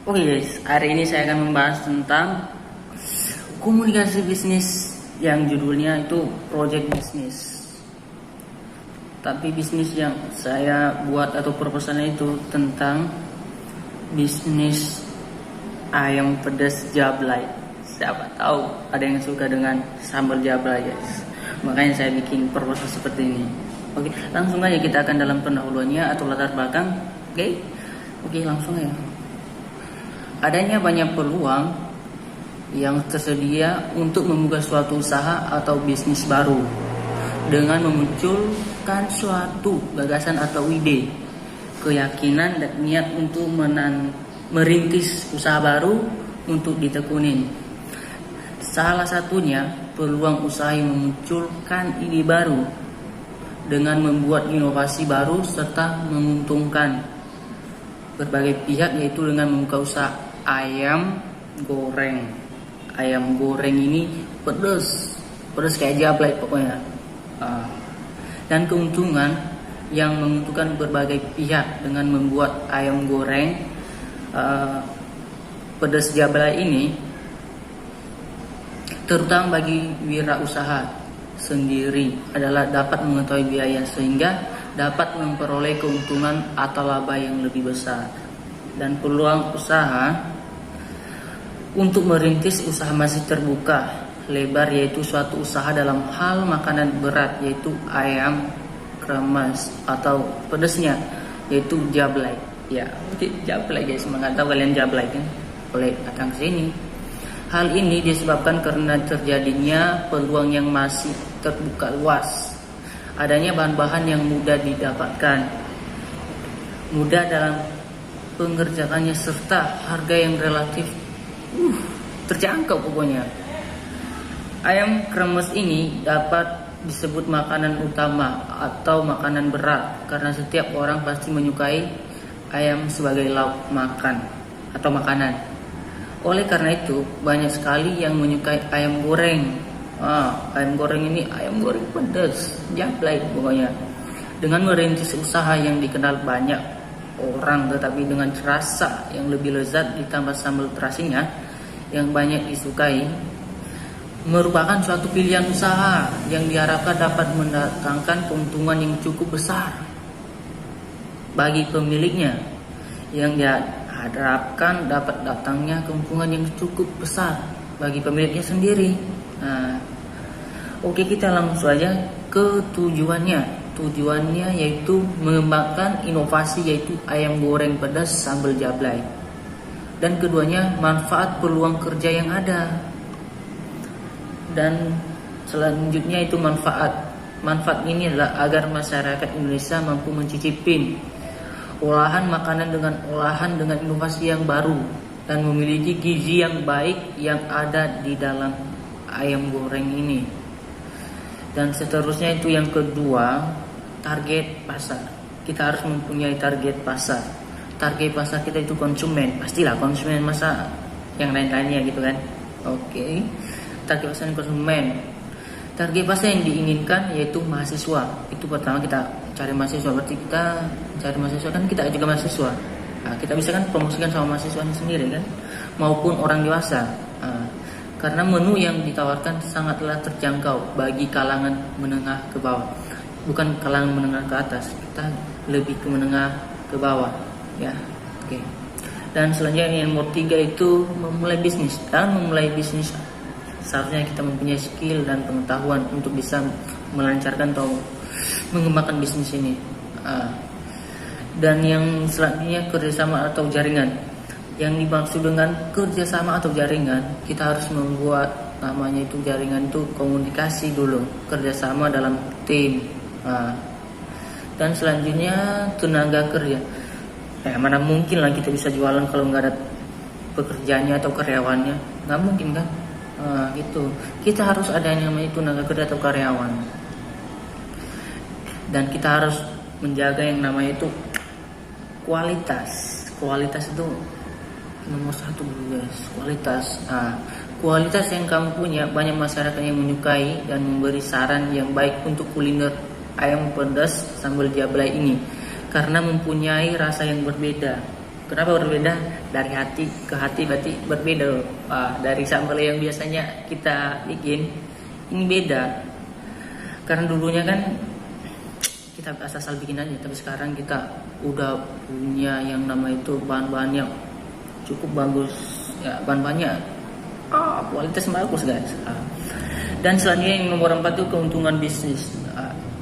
Oke guys, hari ini saya akan membahas tentang komunikasi bisnis yang judulnya itu project bisnis. Tapi bisnis yang saya buat atau proposalnya itu tentang bisnis ayam pedas jablay. Siapa tahu ada yang suka dengan sambal jablay guys. Makanya saya bikin proposal seperti ini. Oke, langsung aja kita akan dalam pendahuluannya atau latar belakang. Oke, langsung ya. Adanya banyak peluang yang tersedia untuk membuka suatu usaha atau bisnis baru dengan memunculkan suatu gagasan atau ide, keyakinan dan niat untuk merintis usaha baru untuk ditekunin. Salah satunya peluang usaha yang memunculkan ide baru dengan membuat inovasi baru serta menguntungkan berbagai pihak, yaitu dengan membuka usaha ayam goreng. Ayam goreng ini pedas kayak jablay pokoknya. Dan keuntungan yang menguntungkan berbagai pihak dengan membuat ayam goreng pedas jablay ini, terutama bagi wirausaha sendiri, adalah dapat mengetahui biaya sehingga dapat memperoleh keuntungan atau laba yang lebih besar. Dan peluang usaha untuk merintis usaha masih terbuka lebar, yaitu suatu usaha dalam hal makanan berat, yaitu ayam kremes atau pedasnya yaitu jablay. Ya, jablay guys, nggak tahu kalian jablay kan? Boleh datang ke sini. Hal ini disebabkan karena terjadinya peluang yang masih terbuka luas, adanya bahan-bahan yang mudah didapatkan, mudah dalam pengerjaannya, serta harga yang relatif terjangkau pokoknya. Ayam kremes ini dapat disebut makanan utama atau makanan berat karena setiap orang pasti menyukai ayam sebagai lauk makan atau makanan. Oleh karena itu banyak sekali yang menyukai ayam goreng. Ayam goreng ini ayam goreng pedas jablay pokoknya. Dengan merintis usaha yang dikenal banyak orang tetapi dengan rasa yang lebih lezat ditambah sambal terasinya yang banyak disukai, merupakan suatu pilihan usaha yang diharapkan dapat mendatangkan keuntungan yang cukup besar bagi pemiliknya, yang diharapkan dapat datangnya keuntungan yang cukup besar bagi pemiliknya sendiri. Oke, kita langsung aja ke tujuannya. Tujuannya yaitu mengembangkan inovasi, yaitu ayam goreng pedas sambal jablay. Dan keduanya manfaat peluang kerja yang ada. Dan selanjutnya itu manfaat. Manfaat ini adalah agar masyarakat Indonesia mampu mencicipin olahan makanan dengan inovasi yang baru dan memiliki gizi yang baik yang ada di dalam ayam goreng ini. Dan seterusnya itu yang kedua, target pasar. Kita harus mempunyai target pasar. Target pasar kita itu konsumen, pastilah konsumen, masa yang lain-lainnya gitu kan. Oke. Target pasar konsumen. Target pasar yang diinginkan yaitu mahasiswa. Itu pertama kita cari mahasiswa, berarti kita cari mahasiswa kan kita juga mahasiswa. Kita bisa kan promosikan sama mahasiswanya sendiri kan, maupun orang dewasa. Karena menu yang ditawarkan sangatlah terjangkau bagi kalangan menengah ke bawah. Bukan kalangan menengah ke atas, kita lebih ke menengah ke bawah ya. Oke. Dan selanjutnya yang nomor 3 itu memulai bisnis. Dan memulai bisnis seharusnya kita mempunyai skill dan pengetahuan untuk bisa melancarkan atau mengembangkan bisnis ini. Dan yang selanjutnya kerjasama atau jaringan. Yang dimaksud dengan kerjasama atau jaringan, kita harus membuat namanya itu jaringan itu komunikasi dulu, kerjasama dalam tim. Dan selanjutnya tenaga kerja. Mana mungkin lah kita bisa jualan kalau nggak ada pekerjaannya atau karyawannya, nggak mungkin kan? Gitu. Kita harus ada yang namanya tenaga kerja atau karyawan. Dan kita harus menjaga yang namanya itu kualitas. Kualitas itu nomor 1 guys, kualitas. Kualitas yang kamu punya, banyak masyarakat yang menyukai dan memberi saran yang baik untuk kuliner ayam pedas sambal jablay ini karena mempunyai rasa yang berbeda. Kenapa berbeda? Dari hati ke hati berarti berbeda loh. Dari sambal yang biasanya kita bikin ini beda. Karena dulunya kan kita asal bikin aja, tapi sekarang kita udah punya yang nama itu bahan-bahannya cukup bagus ya, bahan-bahannya kualitas bagus guys. Dan selanjutnya yang nomor 4 itu keuntungan bisnis.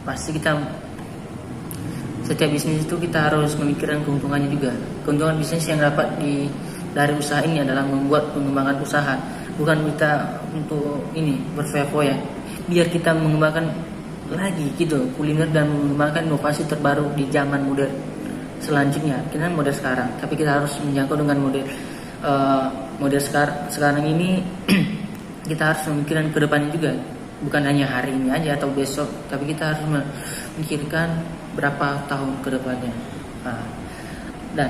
Pasti kita setiap bisnis itu kita harus memikirkan keuntungannya juga. Keuntungan bisnis yang dapat dari usaha ini adalah membuat pengembangan usaha, bukan kita untuk ini berfoya-foya, biar kita mengembangkan lagi gitu kuliner dan mengembangkan inovasi terbaru di zaman modern selanjutnya. Kita model sekarang, tapi kita harus menjangkau dengan model sekarang ini. Kita harus memikirkan ke depannya juga, bukan hanya hari ini aja atau besok, tapi kita harus memikirkan berapa tahun ke depannya. Dan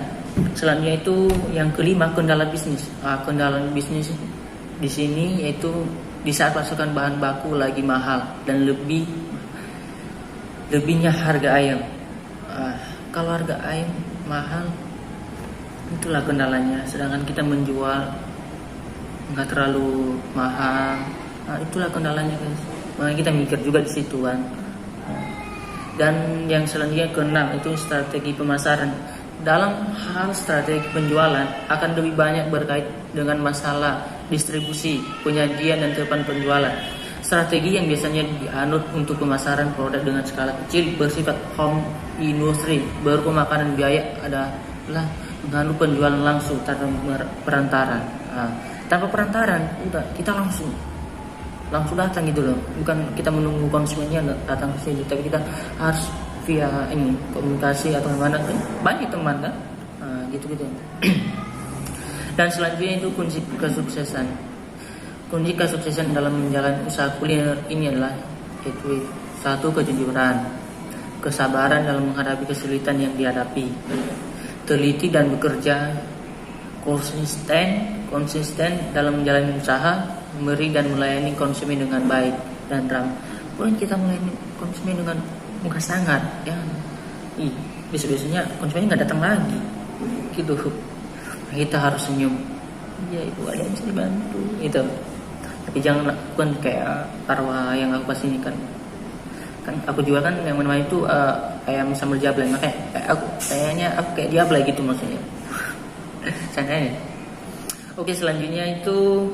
selanjutnya itu yang kelima, kendala bisnis. Kendala bisnis di sini yaitu di saat pasokan bahan baku lagi mahal dan lebihnya harga ayam. Kalau harga ayam mahal, itulah kendalanya. Sedangkan kita menjual nggak terlalu mahal, itulah kendalanya guys. Makanya kita mikir juga di situ kan. Dan yang selanjutnya keenam itu strategi pemasaran. Dalam hal strategi penjualan akan lebih banyak berkait dengan masalah distribusi, penyajian dan tempat penjualan. Strategi yang biasanya dianut untuk pemasaran produk dengan skala kecil bersifat home industry berupa makanan biaya adalah menganut penjualan langsung tanpa perantara. Tanpa perantaran, udah kita langsung datang gitu loh. Bukan kita menunggu konsumennya datang ke sini, tapi kita harus via ini komunikasi atau mana, banyak teman kan, gitu. Dan selanjutnya itu kunci kesuksesan. Kunci kesuksesan dalam menjalankan usaha kuliner ini adalah yaitu 1. Kejujuran, kesabaran dalam menghadapi kesulitan yang dihadapi, teliti dan bekerja, konsisten dalam menjalani usaha, memberi dan melayani konsumen dengan baik dan ramah. Pokoknya kita melayani konsumen dengan muka sangat, ya. Biasanya konsumennya nggak datang lagi, gitu. Kita harus senyum. Ya ibu, ada yang bisa dibantu, gitu. Tapi jangan lakukan kayak arwah yang aku pas ini kan aku juga kan yang namanya itu ayam sambal jablay, makanya aku kayak jablay gitu maksudnya. Santai. Oke, selanjutnya itu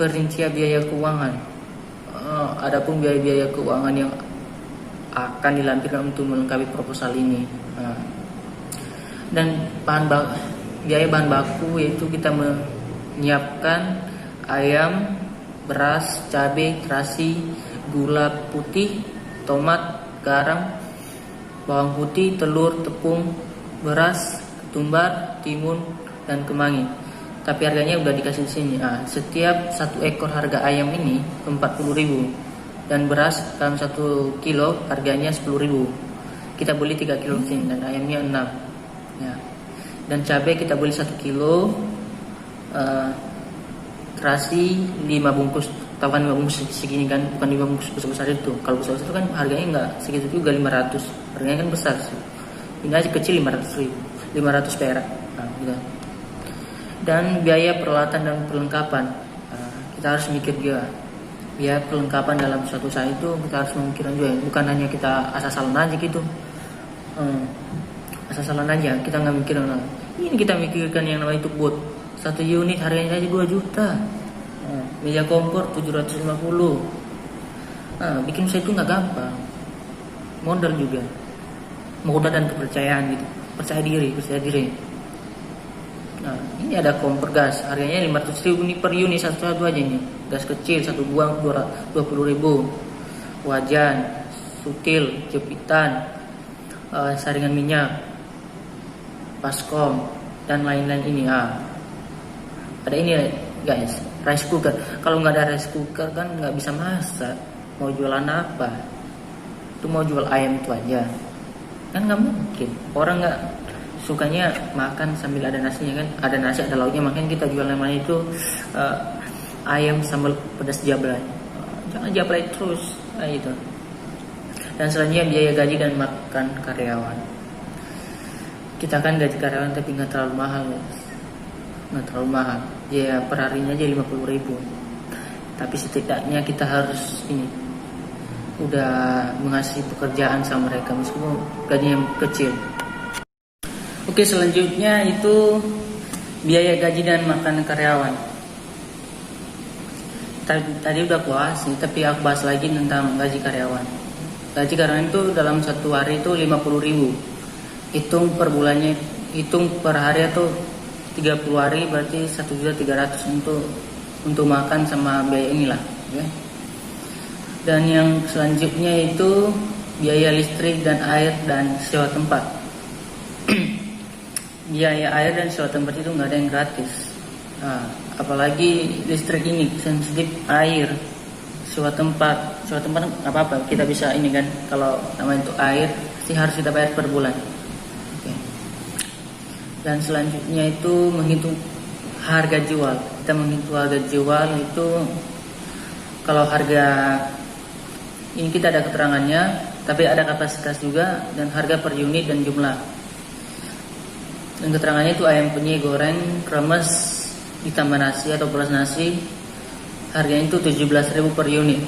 perincian biaya keuangan. Adapun biaya keuangan yang akan dilampirkan untuk melengkapi proposal ini. Dan biaya bahan baku yaitu kita menyiapkan ayam, beras, cabai, terasi, gula putih, tomat, garam, bawang putih, telur, tepung, beras, ketumbar, timun, dan kemangi. Tapi harganya udah dikasih di sini. Setiap 1 ekor harga ayam ini 40.000 dan beras dalam 1 kilo harganya 10.000. Kita beli 3 kilo di sini dan ayamnya 6. Ya. Dan cabai kita beli 1 kilo, terasi 5 bungkus. Tahu kan 5 bungkus segini kan, bukan 5 bungkus besar-besar itu. Kalau besar-besar itu kan harganya enggak segitu juga, 500. Harganya kan besar sih. Ini aja kecil 500 perak. Gitu. Dan biaya peralatan dan perlengkapan, kita harus mikir juga. Biaya perlengkapan dalam suatu usaha itu kita harus memikirkan juga, bukan hanya kita asal-asalan aja gitu. Asal-asalan aja, kita nggak mikirin. Ini kita mikirkan yang namanya itu bot. 1 unit harganya aja 2 juta. Meja kompor 750. Bikin usaha itu nggak gampang. Modal juga. Modal dan kepercayaan gitu. Percaya diri. Ini ada kompor gas, harganya 500.000 per unit, satu aja ini. Gas kecil, 1 buang 20.000. Wajan, sutil, jepitan, saringan minyak, baskom, dan lain-lain ini. Ada ini guys, rice cooker. Kalau nggak ada rice cooker kan nggak bisa masak. Mau jualan apa? Itu mau jual ayam itu aja, kan nggak mungkin. Orang nggak sukanya makan sambil ada nasinya kan, ada nasi ada lauknya, makanya kita jual namanya itu ayam sambal pedas jablay. Jangan jablay terus, gitu. Dan selanjutnya biaya gaji dan makan karyawan. Kita kan gaji karyawan tapi nggak terlalu mahal ya, nggak terlalu mahal. Ya per harinya aja 50.000. Tapi setidaknya kita harus ini udah mengasih pekerjaan sama mereka meskipun gajinya kecil. Oke, selanjutnya itu biaya gaji dan makan karyawan. Tadi udah aku bahas nih, tapi aku bahas lagi tentang gaji karyawan. Gaji karyawan itu dalam satu hari itu 50.000. Hitung per bulannya, hitung per hari itu 30 hari berarti 1.300.000 untuk makan sama biaya inilah, ya. Dan yang selanjutnya itu biaya listrik dan air dan sewa tempat. Biaya air dan sewa tempat itu nggak ada yang gratis. Nah, apalagi listrik ini sensitif, air, sewa tempat nggak apa-apa, kita bisa ini kan, kalau namanya itu air pasti harus kita bayar per bulan. Oke. Dan selanjutnya itu menghitung harga jual. Kita menghitung harga jual itu kalau harga ini kita ada keterangannya, tapi ada kapasitas juga dan harga per unit dan jumlah. Dan keterangannya itu ayam penyet goreng kremes ditambah nasi atau plus nasi, harganya itu 17.000 per unit.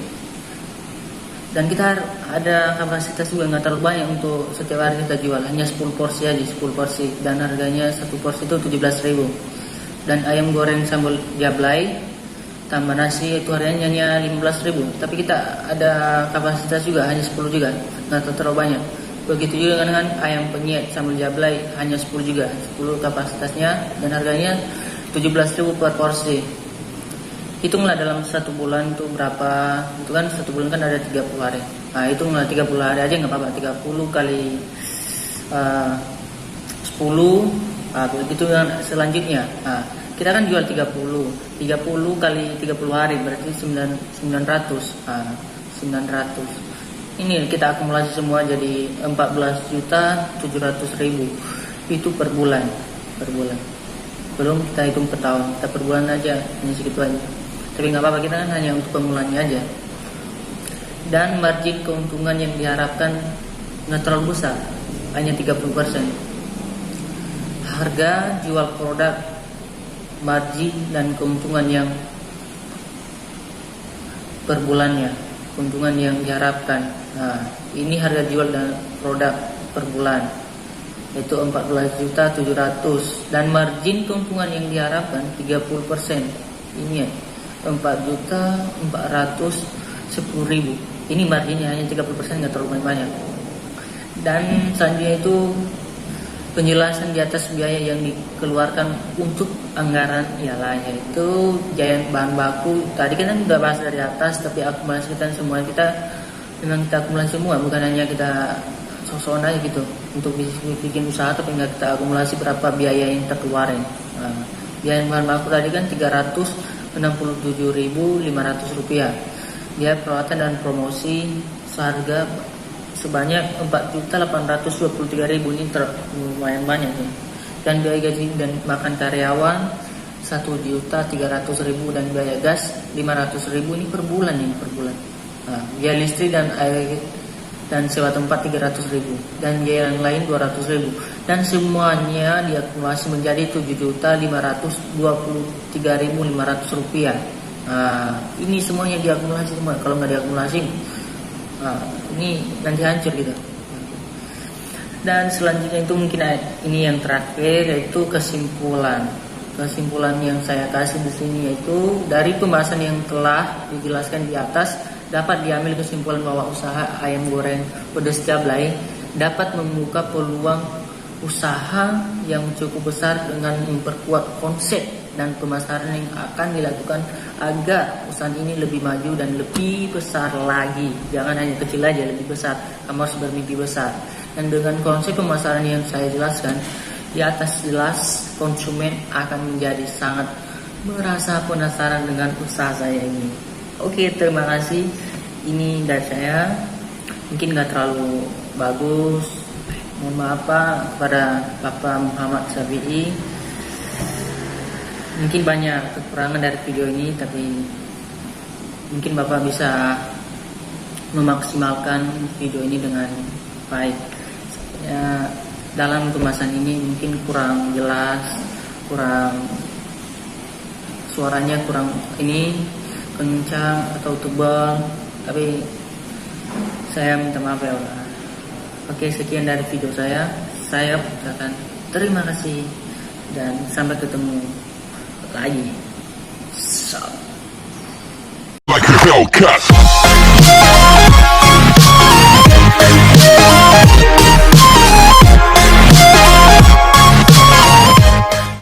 Dan kita ada kapasitas juga nggak terlalu banyak untuk setiap hari kita jual, hanya 10 porsi aja, 10 porsi, dan harganya satu porsi itu 17.000. Dan ayam goreng sambal jablay tambah nasi itu harganya hanya 15.000, tapi kita ada kapasitas juga hanya 10 juga, nggak terlalu banyak. Begitu juga dengan ayam penyet sambal jablay hanya 10 juga, 10 kapasitasnya dan harganya 17.000 per porsi. Hitunglah dalam satu bulan itu berapa, itu kan satu bulan kan ada 30 hari. Nah hitunglah 30 hari aja nggak apa-apa, 30 kali 10, begitu yang selanjutnya. Nah, kita kan jual 30 kali 30 hari berarti 900. 900. Ini kita akumulasi semua jadi 14.700.000 itu per bulan. Belum kita hitung per tahun, kita per bulan aja hanya segitu aja. Tapi nggak apa-apa, kita kan hanya untuk pemulanya aja. Dan margin keuntungan yang diharapkan nggak terlalu besar, hanya 30%. Harga jual produk, margin dan keuntungan yang per bulannya, keuntungan yang diharapkan. Nah, ini harga jual dan produk per bulan itu 14.700.000 dan margin keuntungan yang diharapkan 30%. Ini ya, 4.410.000. Ini marginnya hanya 30%, nggak terlalu banyak. Dan selanjutnya itu penjelasan di atas biaya yang dikeluarkan untuk anggaran ialah yaitu biaya bahan baku. Tadi kan udah bahas dari atas, tapi akumulasi kita semua kita memang kita akumulasi semua, bukan hanya kita sok-sokan aja gitu untuk bikin usaha, tapi nggak kita akumulasi berapa biaya yang kita keluarin. Nah, biaya bahan baku tadi kan 367.500 rupiah. Biaya perawatan dan promosi seharga sebanyak 4.823.000, ini lumayan banyak nih. Dan biaya gaji dan makan karyawan 1.300.000 dan biaya gas 500.000 ini per bulan nih, per bulan. Nah, biaya listrik dan air dan sewa tempat 300.000 dan biaya yang lain 200.000 dan semuanya diakumulasi menjadi 7.523.500 rupiah. Nah, ini semuanya diakumulasi semua. Kalau nggak diakumulasi, ini nanti hancur gitu. Dan selanjutnya itu mungkin ini yang terakhir, yaitu kesimpulan. Kesimpulan yang saya kasih di sini yaitu dari pembahasan yang telah dijelaskan di atas, dapat diambil kesimpulan bahwa usaha ayam goreng pedas jablay dapat membuka peluang usaha yang cukup besar dengan memperkuat konsep dan pemasaran yang akan dilakukan agar usaha ini lebih maju dan lebih besar lagi. Jangan hanya kecil aja, lebih besar. Kamu harus bermimpi besar. Dan dengan konsep pemasaran yang saya jelaskan di atas, jelas konsumen akan menjadi sangat merasa penasaran dengan usaha saya ini. Oke, terima kasih. Ini dari saya. Mungkin gak terlalu bagus. Mohon maaf kepada Bapak Muhammad Syafi'i. Mungkin banyak kekurangan dari video ini, tapi mungkin Bapak bisa memaksimalkan video ini dengan baik. dalam kemasan ini mungkin kurang jelas, suaranya kurang ini kencang atau tebal, tapi saya minta maaf ya Allah. Oke, sekian dari video saya ucapkan terima kasih dan sampai ketemu lagi. So. Like a Hellcat.